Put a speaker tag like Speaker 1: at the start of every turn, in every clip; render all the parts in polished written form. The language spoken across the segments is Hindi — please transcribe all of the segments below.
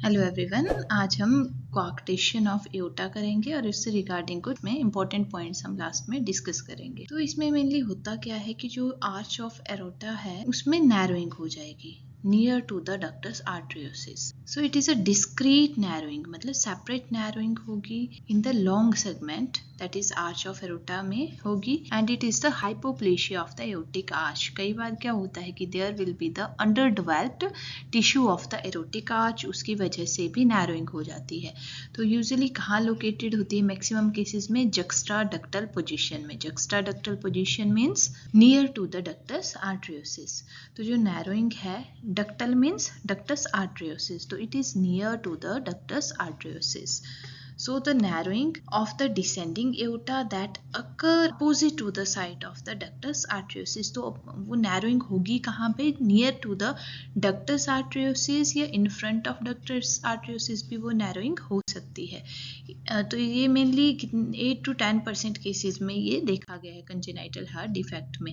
Speaker 1: हेलो एवरीवन, आज हम कोआक्टेशन ऑफ एओर्टा करेंगे और इससे रिगार्डिंग कुछ में इंपॉर्टेंट पॉइंट्स हम लास्ट में डिस्कस करेंगे। तो इसमें मेनली होता क्या है कि जो आर्च ऑफ एओर्टा है उसमें नैरोइंग हो जाएगी near to the ductus arteriosus. So it is a discrete narrowing, मतलब सेपरेट नैरोइंग होगी in the long segment, that is arch of aorta में होगी, and it is the hypoplasia of the aortic arch. कई बार क्या होता है कि there will be the under developed tissue of the aortic arch, उसकी वजह से भी नैरोइंग हो जाती है। तो यूजुअली कहाँ लोकेटेड होती है मैक्सिमम केसेस में? जक्स्ट्रा डक्टल पोजीशन में। Juxta ductal position means near to the ductus arteriosus. तो जो नैरोइंग है, डक्टल मीन्स डक्टस आर्टरियोसिस, तो it is near to the ductus arteriosus. So the narrowing of the descending aorta that occur opposite to the site of the ductus arteriosus. तो वो narrowing होगी कहाँ पे? Near to the ductus arteriosus या in front of ductus arteriosus भी वो narrowing हो सकती है. तो ये मेनली 8 to 10% केसेस में ये देखा गया है कंजेनाइटल हार्ट डिफेक्ट में.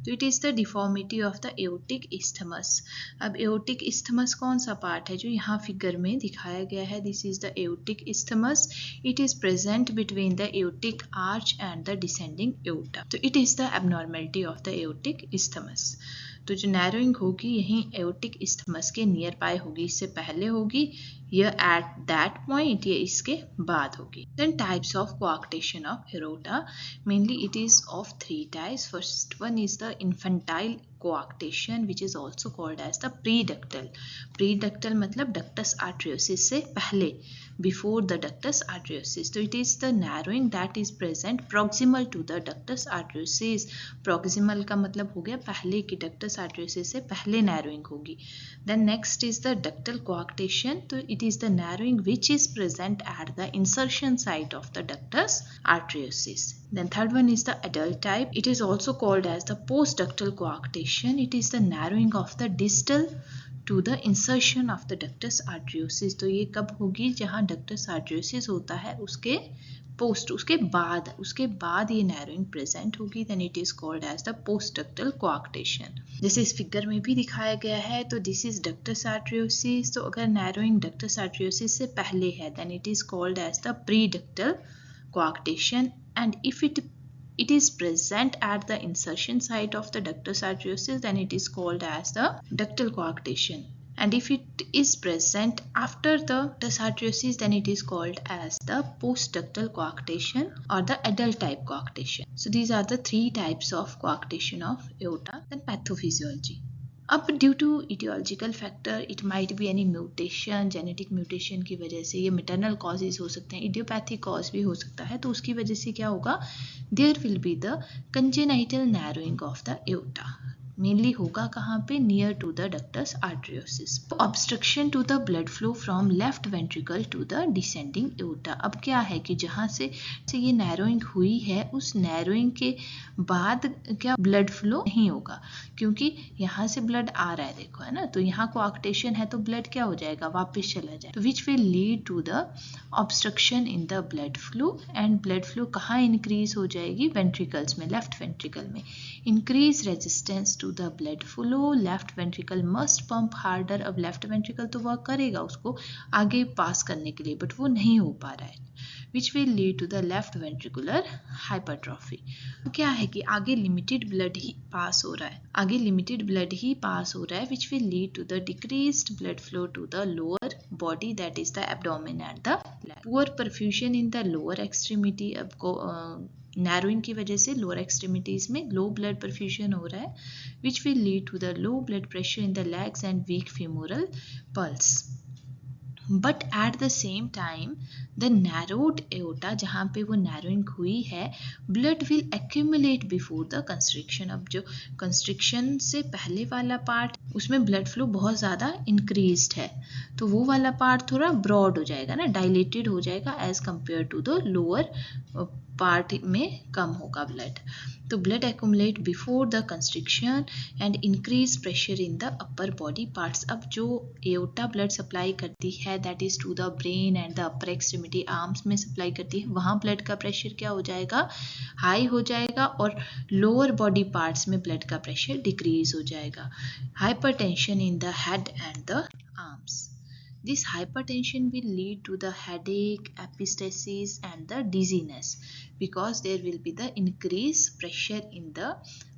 Speaker 1: तो it is the deformity of the aortic isthmus. अब एओर्टिक इस्थमस कौन सा पार्ट है? जो यहाँ फिगर में दिखाया गया है, this is the aortic isthmus. It is present between the aortic arch and the descending aorta. तो it is the abnormality of the aortic isthmus. तो जो नैरोइंग होगी यहीं एओर्टिक इस्थमस के नियर बाय होगी, इससे पहले होगी या एट दैट पॉइंट या इसके बाद होगी. Then types of coarctation of aorta, mainly it is of 3 types. First one is the infantile coarctation which is also called as the preductal. Preductal मतलब ductus arteriosus से पहले, before the ductus arteriosus. तो it is the narrowing that is present proximal to the ductus arteriosus. Proximal का मतलब हो गया पहले की, ductus arteriosus से पहले narrowing होगी. Then next is the ductal coarctation. तो it is the narrowing which is present at the insertion site of the ductus arteriosus. Then third one is the adult type. It is also called as the postductal coarctation. It is the narrowing of the distal to the insertion of the ductus arteriosus. तो ये कब होगी? जहाँ ductus arteriosus होता है उसके पोस्ट, उसके बाद ये नैरोइंग प्रेजेंट होगी. Then it is called as the postductal coarctation. जैसे इस फिगर में भी दिखाया गया है, तो दिस इज डक्टस आर्टरियोसिस. तो अगर नैरोइंग डक्टस आर्टरियोसिस से पहले है then it is called as the preductal coarctation, and if it is present at the insertion site of the ductus arteriosus, then it is called as the ductal coarctation, and if it is present after the ductus arteriosus, then it is called as the postductal coarctation or the adult type coarctation. So these are the 3 types of coarctation of aorta. Then pathophysiology. अब due to etiological factor, it might be any mutation, genetic mutation की वजह से, ये मैटरनल कॉजेज हो सकते हैं, इडियोपैथिक कॉज भी हो सकता है. तो उसकी वजह से क्या होगा? There will be the congenital narrowing of the aorta. Mainly होगा कहाँ पे? Near to the ductus arteriosus. Obstruction to the blood flow from left ventricle to the descending aorta. अब क्या है कि जहाँ से ये नैरोइंग हुई है उस नैरोइंग के बाद क्या ब्लड फ्लो नहीं होगा, क्योंकि यहाँ से ब्लड आ रहा है, देखो है ना, तो यहाँ कोआक्टेशन है तो ब्लड क्या हो जाएगा? वापस चला जाए. तो which will lead to the obstruction in the blood flow, and blood flow कहाँ इंक्रीज हो जाएगी? वेंट्रिकल्स में, लेफ्ट वेंट्रिकल में. Increase resistance to the blood flow, left ventricle must pump harder. अब लेफ्ट वेंट्रिकल तो वर्क करेगा उसको आगे पास करने के लिए, बट वो नहीं हो पा रहा है, which will lead to the left ventricular hypertrophy. क्या है कि आगे लिमिटेड ब्लड ही पास हो रहा है, which will lead to the decreased blood flow to the lower body, that is the abdomen and the leg. Poor perfusion in the lower extremity. अब नैरोइंग की वजह से लोअर एक्सट्रीमिटीज में लो ब्लड परफ्यूजन हो रहा है, which will lead to the low blood pressure in the legs and weak femoral pulse. But at the same time the narrowed aorta, जहाँ पे वो नैरोइंग हुई है, blood will accumulate before the constriction. अब जो कंस्ट्रिक्शन से पहले वाला पार्ट, उसमें ब्लड फ्लो बहुत ज़्यादा इंक्रीज्ड है, तो वो वाला पार्ट थोड़ा ब्रॉड हो जाएगा ना, डायलेटेड हो जाएगा as compare to the lower part में कम होगा ब्लड. तो blood accumulate before the constriction and increase pressure in the upper body parts. अब जो एओर्टा ब्लड सप्लाई करती है that is to the brain and the upper extremity, arms में सप्लाई करती है, वहाँ ब्लड का प्रेशर क्या हो जाएगा? हाई हो जाएगा, और लोअर बॉडी पार्ट्स में ब्लड का प्रेशर डिक्रीज हो जाएगा. Hypertension in the head and the arms. This hypertension will lead to the headache, epistaxis and the dizziness because there will be the increased pressure in the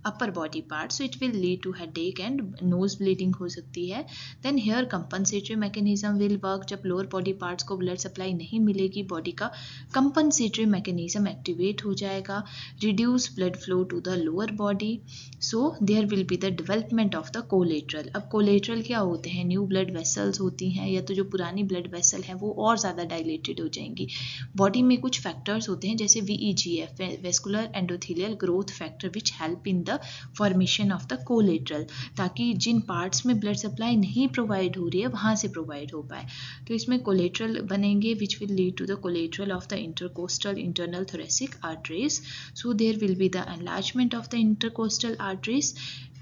Speaker 1: upper body part, so it will lead to headache and nose bleeding हो सकती है. Then here compensatory mechanism will work. जब lower body parts को blood supply नहीं मिलेगी, body का compensatory mechanism activate हो जाएगा, reduce blood flow to the lower body, so there will be the development of the collateral. अब collateral क्या होते हैं? न्यू ब्लड वेसल्स होती हैं, या तो जो पुरानी ब्लड वेसल है वो और ज़्यादा डायलेटेड हो जाएंगी. बॉडी में कुछ फैक्टर्स होते हैं जैसे VEGF, vascular endothelial growth factor, which help in the formation of the collateral, ताकि जिन पार्ट्स में ब्लड सप्लाई नहीं प्रोवाइड हो रही है वहाँ से प्रोवाइड हो पाए. तो इसमें कोलेट्रल बनेंगे which will lead to the collateral of the intercostal internal thoracic arteries. So there will be the enlargement of the intercostal arteries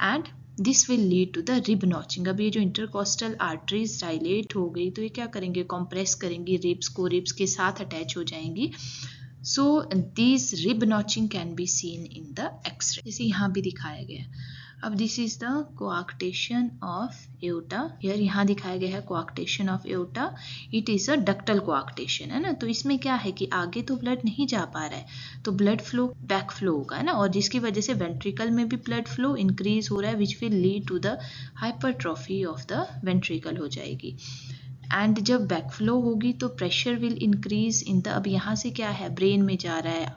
Speaker 1: and this will lead to the rib notching. अब ये जो इंटरकोस्टल आर्टरीज डायलेट हो गई तो ये क्या करेंगे? कॉम्प्रेस करेंगी रिब्स को, रिब्स के साथ अटैच हो जाएंगी. So this rib notching can be seen in the X-ray, जैसे यहाँ भी दिखाया गया. अब this is the coarctation of aorta. यार यहाँ दिखाया गया है coarctation of aorta. It is a ductal coarctation, है ना. तो इसमें क्या है कि आगे तो ब्लड नहीं जा पा रहा है तो ब्लड फ्लो बैक फ्लो होगा, है ना, और जिसकी वजह से वेंट्रिकल में भी ब्लड फ्लो इंक्रीज हो रहा है which will lead to the hypertrophy of the ventricle हो जाएगी. एंड जब बैक फ्लो होगी तो pressure will increase in the, अब यहाँ से क्या है? ब्रेन में जा रहा है,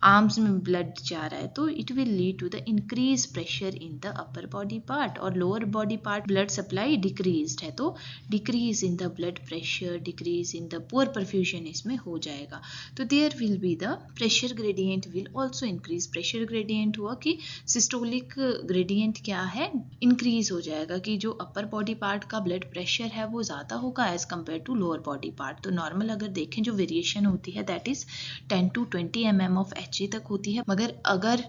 Speaker 1: आर्म्स में ब्लड जा रहा है, तो it will lead to the increase pressure in the upper body part. और lower body part blood supply decreased है तो decrease in the blood pressure, decrease in the poor perfusion इसमें हो जाएगा. तो there will be the pressure gradient will also increase. Pressure gradient हुआ कि सिस्टोलिक ग्रेडियंट क्या है? इंक्रीज हो जाएगा कि जो अपर बॉडी पार्ट का ब्लड प्रेशर है वो ज़्यादा होगा as compare to lower body part. तो नॉर्मल अगर देखें जो वेरिएशन होती है that is 10 to 20 mm of HG तक होती है, मगर अगर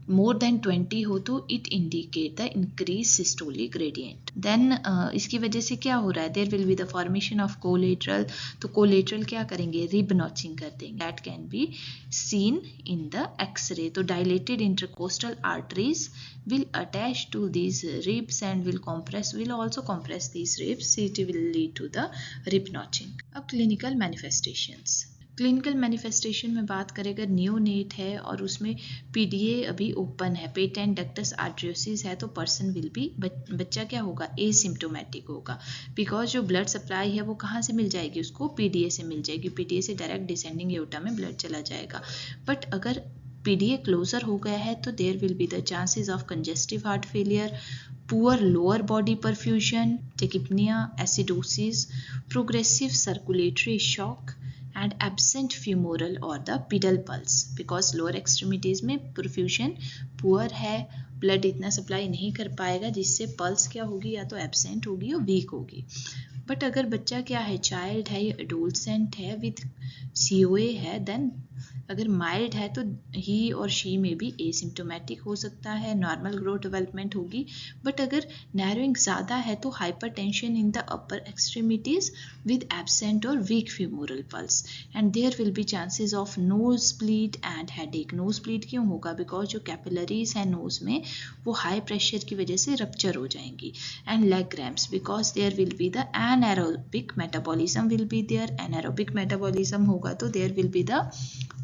Speaker 1: मोर देन 20 हो तो it indicate the increase systolic gradient. Then इसकी वजह से क्या हो रहा है? There will be the formation of collateral. तो कोलेट्रल क्या करेंगे? रिब नॉचिंग कर देंगे. That can be seen in the X-ray. तो dilated intercostal arteries will attach to these ribs and will also compress these ribs. It will lead to the rib notching. अब clinical manifestations. क्लिनिकल मैनिफेस्टेशन में बात करें, अगर नियोनेट है और उसमें PDA अभी ओपन है, पेटेंट डक्टस आर्टरियोसिस है, तो पर्सन विल बी, बच्चा क्या होगा? एसिम्प्टोमेटिक होगा, बिकॉज जो ब्लड सप्लाई है वो कहाँ से मिल जाएगी? उसको PDA से मिल जाएगी. PDA से डायरेक्ट डिसेंडिंग एओर्टा में ब्लड चला जाएगा. बट अगर PDA क्लोजर हो गया है तो there will be the chances of congestive heart failure, poor lower body perfusion, tachypnoea, acidosis, progressive circulatory shock and absent femoral or the pedal pulse, because lower extremities में perfusion poor है, blood इतना सप्लाई नहीं कर पाएगा जिससे पल्स क्या होगी? या तो एब्सेंट होगी या वीक होगी. बट अगर बच्चा क्या है? चाइल्ड है या एडोलसेंट है विथ COA है, देन अगर माइल्ड है तो ही और शी में भी एसिम्प्टोमेटिक हो सकता है, नॉर्मल ग्रोथ डेवलपमेंट होगी. बट अगर नैरोइंग ज़्यादा है तो hypertension in the upper extremities with absent और weak femoral pulse, and there will be chances of nose bleed and headache. Nose bleed क्यों होगा? बिकॉज जो कैपिलरीज है नोज में वो हाई प्रेशर की वजह से रप्चर हो जाएंगी. And leg cramps because there will be the anaerobic metabolism will be there. Anaerobic metabolism होगा तो there will be the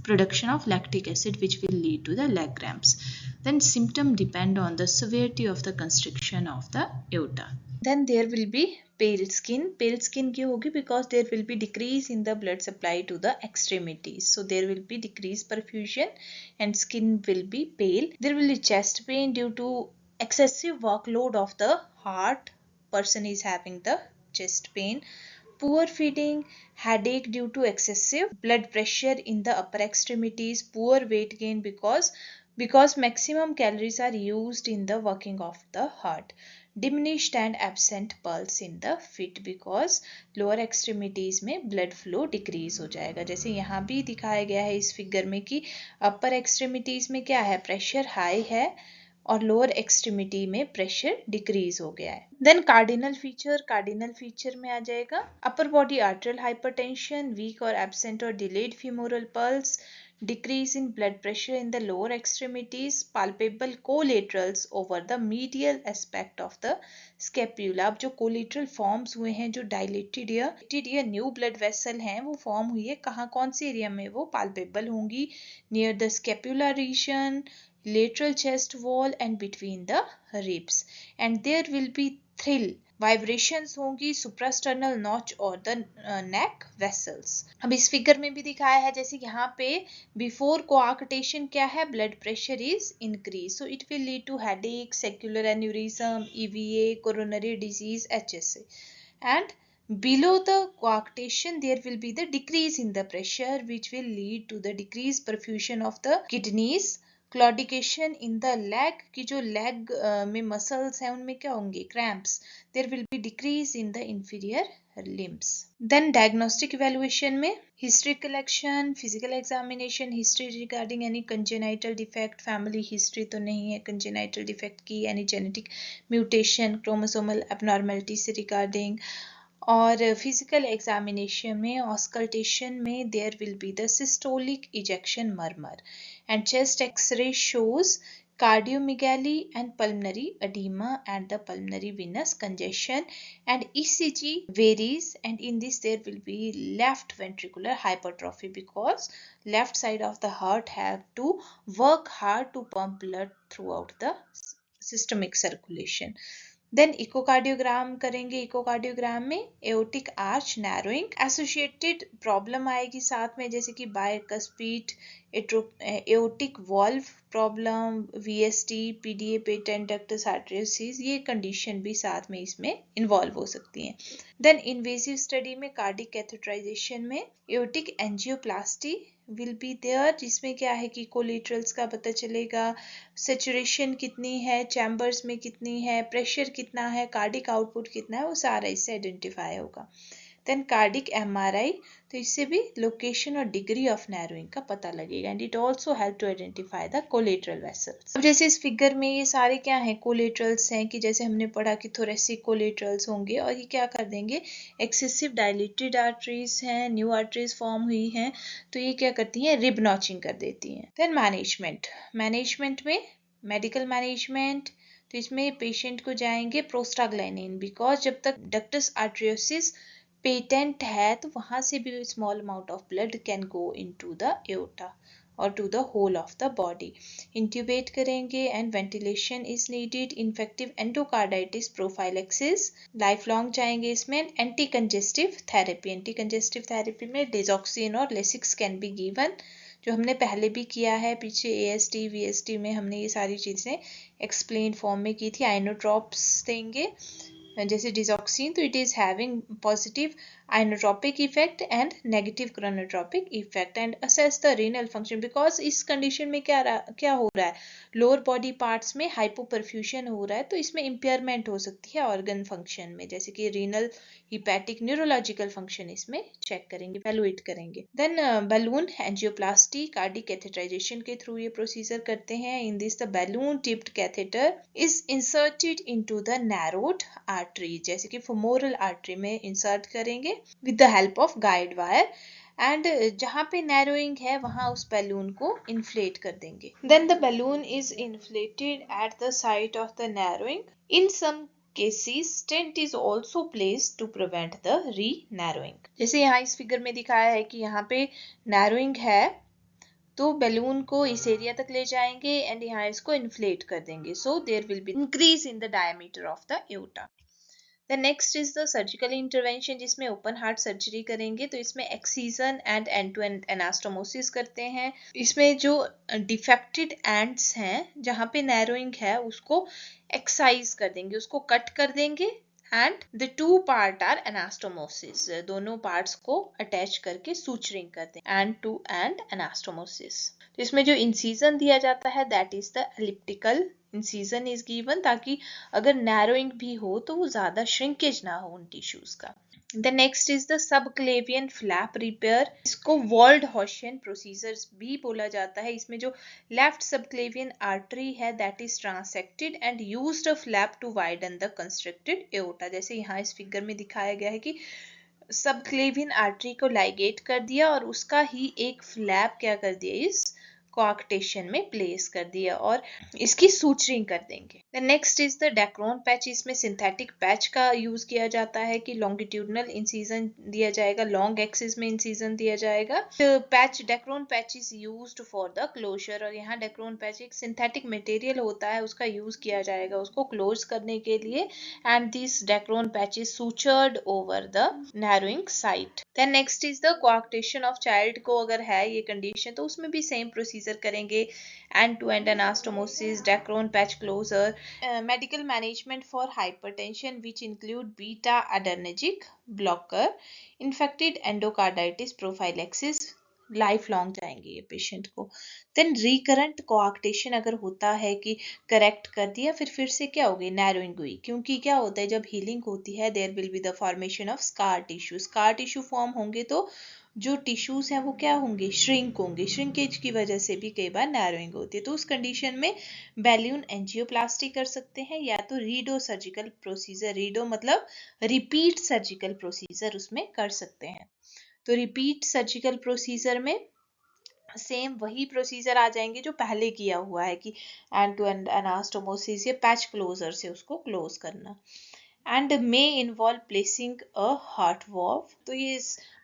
Speaker 1: production of lactic acid which will lead to the leg cramps. Then symptoms depend on the severity of the constriction of the aorta. Then there will be pale skin. Pale skin क्यों होगी? Because there will be decrease in the blood supply to the extremities. So there will be decreased perfusion and skin will be pale. There will be chest pain due to excessive workload of the heart. Person is having the chest pain. Poor feeding, headache due to excessive blood pressure in the upper extremities, poor weight gain because maximum calories are used in the working of the heart, diminished and absent pulse in the feet because lower extremities में blood flow decrease हो जाएगा. जैसे यहाँ भी दिखाया गया है इस फिगर में कि upper extremities में क्या है? pressure high है और लोअर एक्सट्रीमिटी में प्रेशर डिक्रीज हो गया है. देन कार्डिनल फीचर में आ जाएगा upper body arterial hypertension, weak और एब्सेंट और delayed femoral pulse, decrease in blood pressure in the lower extremities, palpable collaterals over the medial aspect of the scapula. अब जो collateral forms हुए हैं, जो dilated या new blood vessel हैं, वो form हुई है कहाँ, कौन से area में, वो palpable होंगी near the scapular region, lateral chest wall and between the ribs, and there will be thrill vibrations होंगी सुप्रास्टर्नल नॉच और द नेक वेसल्स। अब इस फिगर में भी दिखाया है, जैसे यहाँ पे बिफोर कोआक्टेशन क्या है, blood pressure is increase, so it will lead to headache, saccular aneurysm, EVA, coronary disease, HSA, and below the coarctation there will be the decrease in the pressure which will lead to the decreased perfusion of the kidneys, claudication in the leg, की जो लेग में मसल्स हैं उनमें क्या होंगे, cramps, there will be decrease in the inferior limbs. Then diagnostic evaluation में history collection, physical examination, history regarding any congenital defect, family history तो नहीं है कंजेनाइटल डिफेक्ट की, any genetic mutation, chromosomal abnormality से रिगार्डिंग, और फिजिकल एग्जामिनेशन में ऑस्कल्टेशन में there will be the systolic ejection murmur, and chest x-ray shows cardiomegaly and pulmonary edema and the pulmonary venous congestion, and ECG varies, and in this there will be left ventricular hypertrophy because left side of the heart have to work hard to pump blood throughout the systemic circulation. Then echocardiogram करेंगे, इकोकार्डियोग्राम में aortic arch narrowing associated problem आएगी साथ में, जैसे कि bicuspid, aortic valve problem, VST, PDA, patent ductus arteriosus, ये कंडीशन भी साथ में इसमें इन्वॉल्व हो सकती हैं। देन इन्वेसिव स्टडी में कार्डिक कैथेटराइजेशन में aortic angioplasty will be there, जिसमें क्या है कि कोलेटरल्स का पता चलेगा, सेचुरेशन कितनी है, चैम्बर्स में कितनी है, प्रेशर कितना है, कार्डिक आउटपुट कितना है, वो सारा इससे आइडेंटिफाई होगा। देन कार्डिक एमआरआई, तो इससे भी लोकेशन और डिग्री ऑफ नैरोइंग का पता लगेगा, and it also help to identify the collateral vessels. अब जैसे इस फिगर में ये सारे क्या हैं, कोलेटरल्स हैं, कि जैसे हमने पढ़ा कि थोरेसिक कोलेटरल्स होंगे, और ये क्या कर देंगे, एक्सेसिव डायलेटेड आर्टरीज हैं, न्यू आर्टरीज फॉर्म हुई हैं, तो ये क्या करती हैं, रिब नॉचिंग कर देती हैं। देन मैनेजमेंट में मेडिकल मैनेजमेंट, तो इसमें पेशेंट को जाएंगे प्रोस्टाग्लैंडिन, बिकॉज जब तक डक्टस आर्टरियोसिस पेटेंट है तो वहां से भी small amount of blood can go into the aorta और to the whole of the body. Intubate करेंगे and ventilation is needed, infective endocarditis prophylaxis, life long जाएंगे इसमें। एंटी कंजेस्टिव थेरेपी में डिजॉक्सिन और लेसिक्स कैन बी गिवन, जो हमने पहले भी किया है, पीछे एएसटी वीएसटी में हमने ये सारी चीज़ें एक्सप्लेन फॉर्म में की थी। आइनोट्रॉप्स देंगे जैसे डिजॉक्सिन, तो it is having positive inotropic effect and negative chronotropic effect, and assess the renal function, because इस कंडीशन में क्या हो रहा है, लोअर बॉडी पार्ट्स में हाइपोपरफ्यूजन हो रहा है, तो इसमें इम्पेयरमेंट हो सकती है ऑर्गन फंक्शन में, जैसे कि रीनल, हिपैटिक, न्यूरोलॉजिकल फंक्शन इसमें चेक करेंगे, इवैल्यूएट करेंगे। Then balloon angioplasty, cardiac catheterisation के थ्रू ये प्रोसीजर करते हैं। In this the balloon tipped catheter is inserted into the narrowed artery, जैसे कि फेमोरल आर्टरी में इंसर्ट करेंगे with the help of guide wire, and जहां पे नैरोइंग है वहां उस बैलून को इन्फ्लेट कर देंगे। Then the balloon is inflated at the site of the narrowing. In some cases stent is also placed to prevent the re-narrowing। जैसे यहाँ इस फिगर में दिखाया है कि यहाँ पे नैरोइंग है, तो बैलून को इस एरिया तक ले जाएंगे एंड यहाँ इसको इन्फ्लेट कर देंगे, so there will be increase in the diameter of the aorta. The next is the surgical intervention, जिसमें ओपन हार्ट सर्जरी करेंगे, तो इसमें excision and end to end anastomosis करते हैं। इसमें जो डिफेक्टेड एंड्स हैं जहाँ पे नैरोइंग है उसको एक्साइज कर देंगे, उसको कट कर देंगे, and the two part are anastomosis, दोनों पार्ट्स को अटैच करके सूचरिंग करते हैं, एंड टू एंड एनास्टोमोसिस। तो इसमें जो इंसीजन दिया जाता है that is the elliptical incision is given, ताकि अगर नैरोइंग भी हो तो वो ज्यादा श्रिंकेज ना हो उन टिश्यूज का। The next is the subclavian flap repair, इसको वॉल्ड हॉशियन प्रोसीजर भी बोला जाता है। इसमें जो लेफ्ट सबक्लेवियन आर्टरी है that is transected and used a flap to widen the constructed aorta, जैसे यहाँ इस फिगर में दिखाया गया है कि सबक्लेवियन आर्टरी को लाइगेट कर दिया और उसका ही एक फ्लैप क्या कर दिया, इस कोआक्टेशन में प्लेस कर दिया और इसकी सूचरिंग कर देंगे। The next is the Dacron patch. इसमें सिंथेटिक पैच का यूज किया जाता है कि लॉन्गिट्यूडनल इंसिजन दिया जाएगा, लॉन्ग एक्सिस में इंसिजन दिया जाएगा। Patch, Dacron patch is used for the closure, और यहाँ डेक्रोन पैच एक सिंथेटिक मटेरियल होता है, उसका यूज किया जाएगा उसको क्लोज करने के लिए। And this Dacron patch is sutured over the narrowing site. Then next is the coarctation of child को अगर है ये कंडीशन तो उसमें भी सेम प्रोसीजर करेंगे। End to end anastomosis, Dacron patch closure, medical management for hypertension which include beta adrenergic blocker, infected endocarditis prophylaxis, life long जाएंगे ये पेशेंट को। देन रिकरेंट कोआक्टेशन अगर होता है कि करेक्ट कर दिया फिर से क्या हो गई, नैरोइंग हुई, क्योंकि क्या होता है जब हीलिंग होती है there will be the formation of scar tissue. Scar tissue form होंगे तो जो टिश्यूज हैं वो क्या होंगे, श्रिंक होंगे। श्रिंकेज की वजह से भी कई बार नैरोइंग होती है। तो उस कंडीशन में बैल्यून एंजियोप्लास्टी कर सकते हैं या तो रीडो सर्जिकल प्रोसीजर, रीडो मतलब रिपीट सर्जिकल प्रोसीजर उसमें कर सकते हैं। तो रिपीट सर्जिकल प्रोसीजर में सेम वही प्रोसीजर आ जाएंगे जो पहले किया हुआ है कि एंड टू एंड एनास्टोमोसिस या पैच क्लोजर से उसको क्लोज करना। And may involve placing a heart valve. तो ये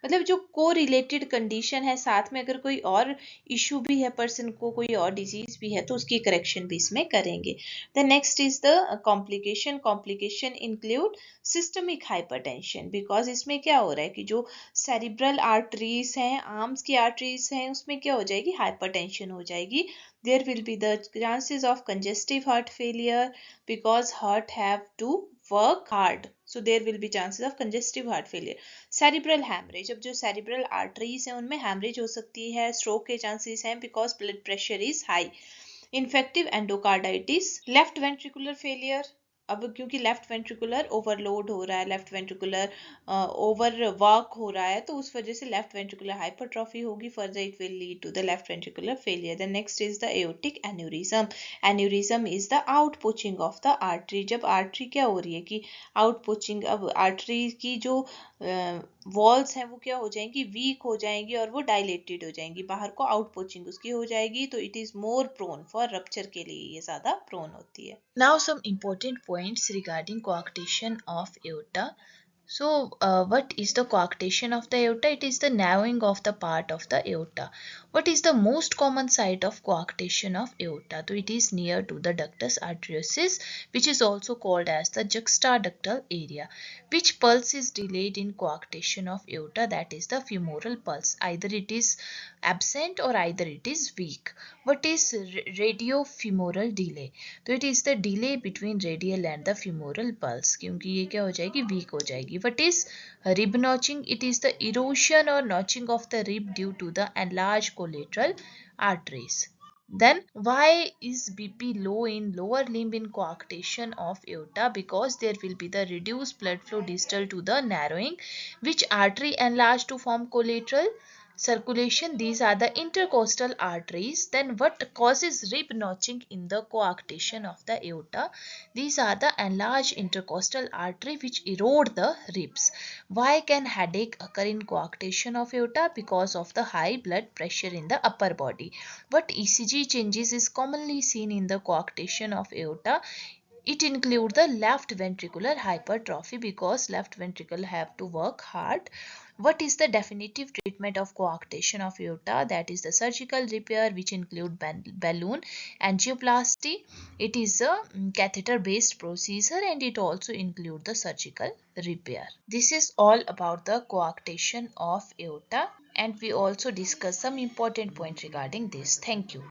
Speaker 1: मतलब जो को रिलेटेड कंडीशन है, साथ में अगर कोई और इशू भी है पर्सन को, कोई और डिजीज भी है तो उसकी करेक्शन भी इसमें करेंगे। The next is the complication. Complication include systemic hypertension, because इसमें क्या हो रहा है कि जो सेरिब्रल आर्टरीज हैं, आर्म्स की आर्टरीज हैं, उसमें क्या हो जाएगी, हाइपरटेंशन हो जाएगी। There will be the chances of congestive heart failure because heart have to work hard, so there will be chances of congestive heart failure. cerebral hemorrhage, अब जो cerebral arteries हैं उनमें hemorrhage हो सकती है, stroke के chances हैं because blood pressure is high. infective endocarditis, left ventricular failure, अब क्योंकि लेफ्ट वेंट्रिकुलर ओवरलोड हो रहा है, लेफ्ट वेंट्रिकुलर ओवर वर्क हो रहा है, तो उस वजह से लेफ्ट वेंट्रिकुलर हाइपरट्रॉफी होगी, further it will lead to the left ventricular failure. The next is the aortic aneurysm. Aneurysm is the outpouching of the artery. जब आर्टरी क्या हो रही है कि आउटपुचिंग, अब आर्टरी की जो वॉल्स हैं वो क्या हो जाएंगी, वीक हो जाएंगी और वो डायलेटेड हो जाएंगी, बाहर को आउटपुचिंग उसकी हो जाएगी, तो it is more prone for rupture के लिए ये ज्यादा प्रोन होती है। Now some important points regarding coarctation of aorta. So, what is the coarctation of the aorta? It is the narrowing of the part of the aorta. What is the most common site of coarctation of aorta? So, it is near to the ductus arteriosus, which is also called as the juxtaductal area. Which pulse is delayed in coarctation of aorta? That is the femoral pulse. Either it is absent or either it is weak. What is radiofemoral delay? तो it is the delay between radial and the femoral pulse, क्योंकि ये क्या हो जाएगी, weak हो जाएगी. What is rib notching? It is the erosion or notching of the rib due to the enlarged collateral arteries. Then why is BP low in lower limb in coarctation of aorta? Because there will be the reduced blood flow distal to the narrowing, which artery enlarged to form collateral circulation. These are the intercostal arteries. Then what causes rib notching in the coarctation of the aorta? These are the enlarged intercostal artery which erode the ribs. Why can headache occur in coarctation of aorta? Because of the high blood pressure in the upper body. What ECG changes is commonly seen in the coarctation of aorta? It includes the left ventricular hypertrophy because left ventricle have to work hard. What is the definitive treatment of coarctation of aorta? That is the surgical repair, which include balloon angioplasty. It is a catheter based procedure and it also includes the surgical repair. This is all about the coarctation of aorta, and we also discuss some important points regarding this. Thank you.